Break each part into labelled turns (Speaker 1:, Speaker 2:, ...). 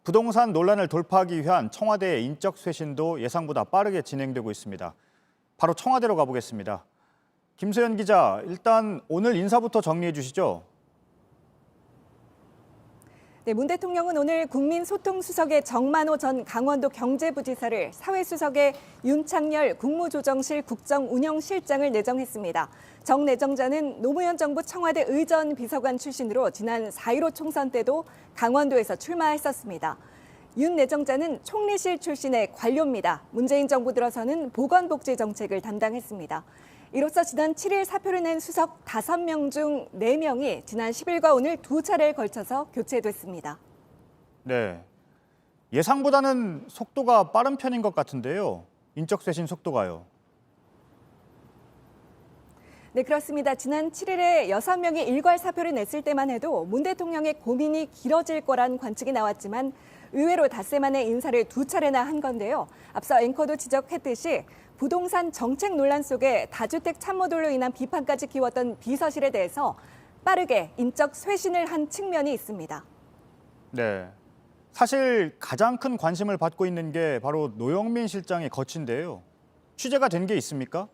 Speaker 1: 부동산 논란을 돌파하기 위한 청와대의 인적 쇄신도 예상보다 빠르게 진행되고 있습니다. 바로 청와대로 가보겠습니다. 김소연 기자, 일단 오늘 인사부터 정리해 주시죠.
Speaker 2: 네, 문 대통령은 오늘 국민소통수석의 정만호 전 강원도 경제부지사를 사회수석의 윤창열 국무조정실 국정운영실장을 내정했습니다. 정 내정자는 노무현 정부 청와대 의전비서관 출신으로 지난 4.15 총선 때도 강원도에서 출마했었습니다. 윤 내정자는 총리실 출신의 관료입니다. 문재인 정부 들어서는 보건복지 정책을 담당했습니다. 이로써 지난 7일 사표를 낸 수석 5명 중 4명이 지난 10일과 오늘 2차례에 걸쳐서 교체됐습니다.
Speaker 1: 네, 예상보다는 속도가 빠른 편인 것 같은데요. 인적 쇄신 속도가요.
Speaker 2: 네, 그렇습니다. 지난 7일에 6명이 일괄 사표를 냈을 때만 해도 문 대통령의 고민이 길어질 거란 관측이 나왔지만 의외로 닷새 만에 인사를 2차례나 한 건데요. 앞서 앵커도 지적했듯이 부동산 정책 논란 속에 다주택 참모들로 인한 비판까지 키웠던 비서실에 대해서 빠르게 인적 쇄신을 한 측면이 있습니다.
Speaker 1: 네, 사실 가장 큰 관심을 받고 있는 게 바로 노영민 실장의 거취인데요. 취재가 된 게 있습니까?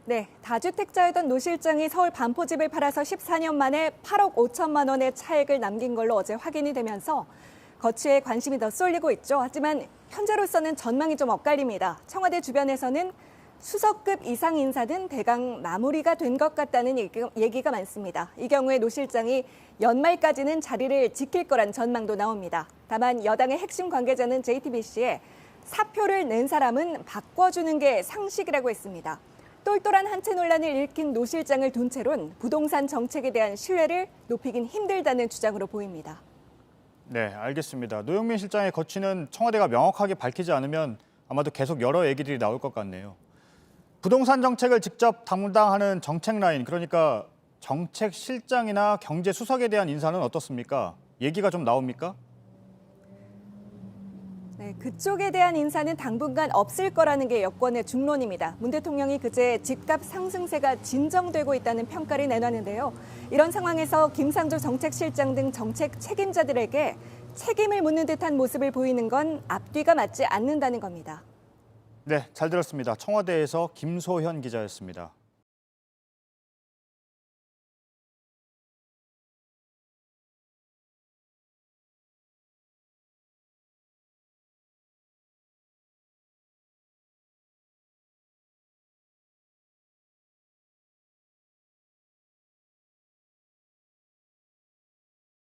Speaker 2: 네, 다주택자였던 노 실장이 서울 반포집을 팔아서 14년 만에 8억 5천만 원의 차액을 남긴 걸로 어제 확인이 되면서 거취에 관심이 더 쏠리고 있죠. 하지만 현재로서는 전망이 좀 엇갈립니다. 청와대 주변에서는 수석급 이상 인사는 대강 마무리가 된 것 같다는 얘기가 많습니다. 이 경우에 노 실장이 연말까지는 자리를 지킬 거란 전망도 나옵니다. 다만 여당의 핵심 관계자는 JTBC에 사표를 낸 사람은 바꿔주는 게 상식이라고 했습니다. 똘똘한 한 채 논란을 일으킨 노 실장을 둔 채론 부동산 정책에 대한 신뢰를 높이긴 힘들다는 주장으로 보입니다.
Speaker 1: 네, 알겠습니다. 노영민 실장의 거취는 청와대가 명확하게 밝히지 않으면 아마도 계속 여러 얘기들이 나올 것 같네요. 부동산 정책을 직접 담당하는 정책 라인, 그러니까 정책실장이나 경제수석에 대한 인사는 어떻습니까? 얘기가 좀 나옵니까?
Speaker 2: 네, 그쪽에 대한 인사는 당분간 없을 거라는 게 여권의 중론입니다. 문 대통령이 그제 집값 상승세가 진정되고 있다는 평가를 내놨는데요. 이런 상황에서 김상조 정책실장 등 정책 책임자들에게 책임을 묻는 듯한 모습을 보이는 건 앞뒤가 맞지 않는다는 겁니다.
Speaker 1: 네, 잘 들었습니다. 청와대에서 김소현 기자였습니다.